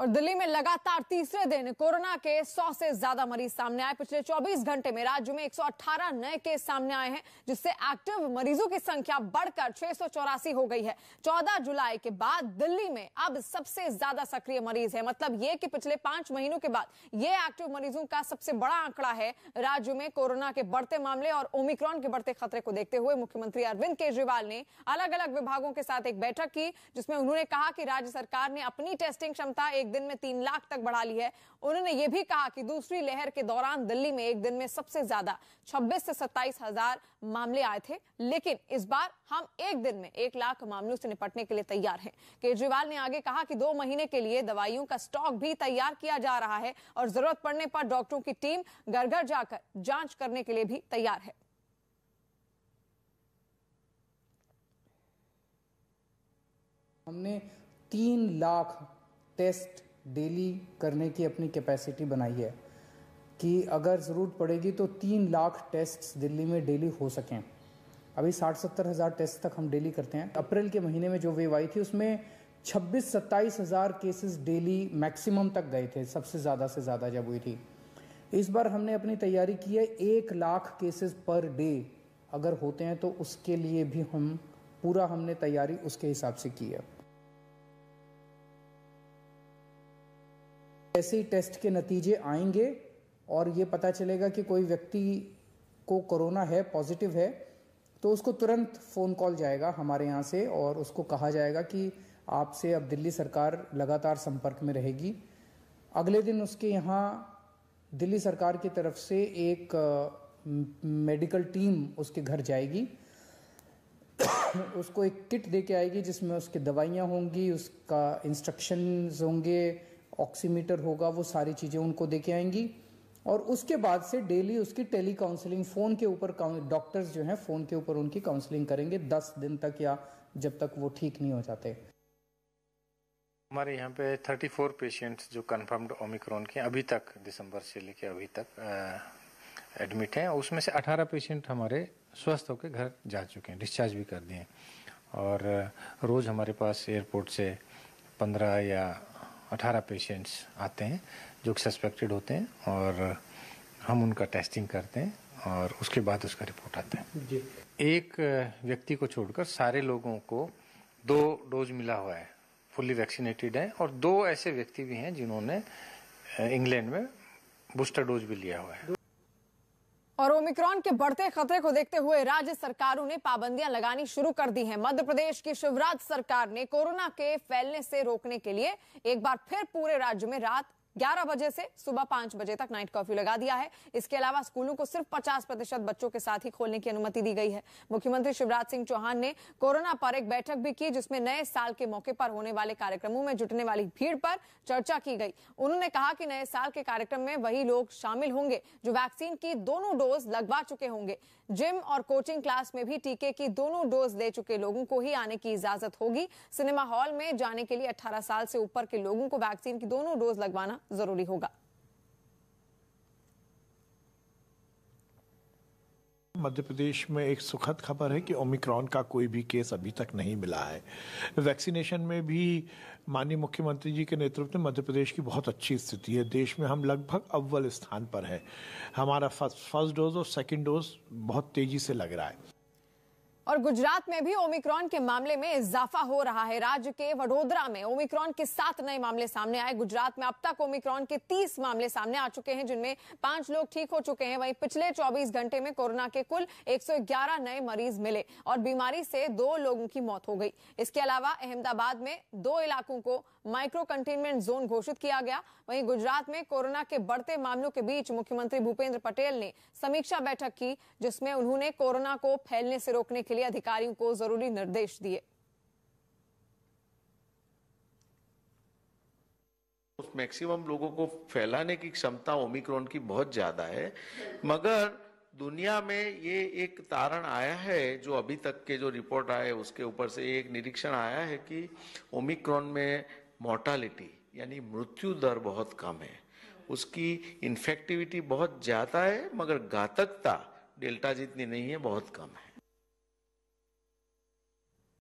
और दिल्ली में लगातार तीसरे दिन कोरोना के 100 से ज्यादा मरीज सामने आए। पिछले 24 घंटे में राज्य में 118 नए केस सामने आए हैं, जिससे एक्टिव मरीजों की संख्या बढ़कर 684 हो गई है। 14 जुलाई के बाद दिल्ली में अब सबसे ज्यादा सक्रिय मरीज है। मतलब ये कि पिछले 5 महीनों के बाद ये एक्टिव मरीजों का सबसे बड़ा आंकड़ा है। राज्य में कोरोना के बढ़ते मामले और ओमिक्रॉन के बढ़ते खतरे को देखते हुए मुख्यमंत्री अरविंद केजरीवाल ने अलग अलग विभागों के साथ एक बैठक की, जिसमें उन्होंने कहा कि राज्य सरकार ने अपनी टेस्टिंग क्षमता एक दिन में 3 लाख तक बढ़ा ली है। उन्होंने यह भी कहा कि दूसरी लहर के दौरान दिल्ली में एक दिन में सबसे ज्यादा 26 से 27 हजार मामले आए थे, लेकिन इस बार हम एक दिन में 1 लाख मामलों से निपटने के लिए तैयार हैं। केजरीवाल ने आगे कहा कि 2 महीने के लिए दवाइयों का स्टॉक भी तैयार किया जा रहा है और जरूरत पड़ने पर डॉक्टरों की टीम घर घर जाकर जांच करने के लिए भी तैयार है। हमने 3 लाख टेस्ट डेली करने की अपनी कैपेसिटी बनाई है कि अगर ज़रूरत पड़ेगी तो 3 लाख टेस्ट दिल्ली में डेली हो सकें। अभी 60-70 हज़ार टेस्ट तक हम डेली करते हैं। अप्रैल के महीने में जो वेव आई थी उसमें 26-27 हज़ार केसेस डेली मैक्सिमम तक गए थे, सबसे ज़्यादा से ज़्यादा जब हुई थी। इस बार हमने अपनी तैयारी की है 1 लाख केसेस पर डे अगर होते हैं तो उसके लिए भी हमने तैयारी उसके हिसाब से की है। ऐसे ही टेस्ट के नतीजे आएंगे और ये पता चलेगा कि कोई व्यक्ति को कोरोना है, पॉजिटिव है, तो उसको तुरंत फ़ोन कॉल जाएगा हमारे यहाँ से और उसको कहा जाएगा कि आपसे अब दिल्ली सरकार लगातार संपर्क में रहेगी। अगले दिन उसके यहाँ दिल्ली सरकार की तरफ से एक मेडिकल टीम उसके घर जाएगी, उसको एक किट दे के आएगी जिसमें उसकी दवाइयाँ होंगी, उसका इंस्ट्रक्शंस होंगे, ऑक्सीमीटर होगा, वो सारी चीज़ें उनको दे के आएंगी। और उसके बाद से डेली उसकी टेली काउंसलिंग फ़ोन के ऊपर डॉक्टर्स जो हैं फ़ोन के ऊपर उनकी काउंसलिंग करेंगे 10 दिन तक या जब तक वो ठीक नहीं हो जाते। हमारे यहाँ पे 34 पेशेंट्स जो कंफर्म्ड ओमिक्रॉन के अभी तक दिसंबर से लेकर अभी तक एडमिट हैं। उसमें से 18 पेशेंट हमारे स्वस्थ होकर घर जा चुके हैं, डिस्चार्ज भी कर दिए। और रोज़ हमारे पास एयरपोर्ट से 15 या 18 पेशेंट्स आते हैं जो सस्पेक्टेड होते हैं और हम उनका टेस्टिंग करते हैं और उसके बाद उसका रिपोर्ट आता है जी। एक व्यक्ति को छोड़कर सारे लोगों को 2 डोज मिला हुआ है, फुल्ली वैक्सीनेटेड है। और 2 ऐसे व्यक्ति भी हैं जिन्होंने इंग्लैंड में बूस्टर डोज भी लिया हुआ है। और ओमिक्रॉन के बढ़ते खतरे को देखते हुए राज्य सरकारों ने पाबंदियां लगानी शुरू कर दी हैं। मध्य प्रदेश की शिवराज सरकार ने कोरोना के फैलने से रोकने के लिए एक बार फिर पूरे राज्य में रात 11 बजे से सुबह 5 बजे तक नाइट कर्फ्यू लगा दिया है। इसके अलावा स्कूलों को सिर्फ 50% बच्चों के साथ ही खोलने की अनुमति दी गई है। मुख्यमंत्री शिवराज सिंह चौहान ने कोरोना पर एक बैठक भी की, जिसमें नए साल के मौके पर होने वाले कार्यक्रमों में जुटने वाली भीड़ पर चर्चा की गई। उन्होंने कहा कि नए साल के कार्यक्रम में वही लोग शामिल होंगे जो वैक्सीन की दोनों डोज लगवा चुके होंगे। जिम और कोचिंग क्लास में भी टीके की दोनों डोज ले चुके लोगों को ही आने की इजाजत होगी। सिनेमा हॉल में जाने के लिए 18 साल से ऊपर के लोगों को वैक्सीन की दोनों डोज लगवाना जरूरी होगा। मध्य प्रदेश में एक सुखद खबर है कि ओमिक्रॉन का कोई भी केस अभी तक नहीं मिला है। वैक्सीनेशन में भी माननीय मुख्यमंत्री जी के नेतृत्व में मध्य प्रदेश की बहुत अच्छी स्थिति है। देश में हम लगभग अव्वल स्थान पर है। हमारा फर्स्ट डोज और सेकंड डोज बहुत तेजी से लग रहा है। और गुजरात में भी ओमिक्रॉन के मामले में इजाफा हो रहा है। राज्य के वडोदरा में ओमिक्रॉन के 7 नए मामले सामने आए। गुजरात में अब तक ओमिक्रॉन के 30 मामले सामने आ चुके हैं, जिनमें 5 लोग ठीक हो चुके हैं। वहीं पिछले 24 घंटे में कोरोना के कुल 111 नए मरीज मिले और बीमारी से 2 लोगों की मौत हो गई। इसके अलावा अहमदाबाद में 2 इलाकों को माइक्रो कंटेनमेंट जोन घोषित किया गया। वहीं गुजरात में कोरोना के बढ़ते मामलों के बीच मुख्यमंत्री भूपेंद्र पटेल ने समीक्षा बैठक की, जिसमें उन्होंने कोरोना को फैलने से रोकने के लिए अधिकारियों को जरूरी निर्देश दिए। मैक्सिमम लोगों को फैलाने की क्षमता ओमिक्रॉन की बहुत ज्यादा है, मगर दुनिया में ये एक तारण आया है जो अभी तक के जो रिपोर्ट आए उसके ऊपर से एक निरीक्षण आया है कि ओमिक्रॉन में मोर्टालिटी यानी मृत्यु दर बहुत कम है, उसकी इन्फेक्टिविटी बहुत ज्यादा है, मगर घातकता डेल्टा जितनी नहीं है, बहुत कम है।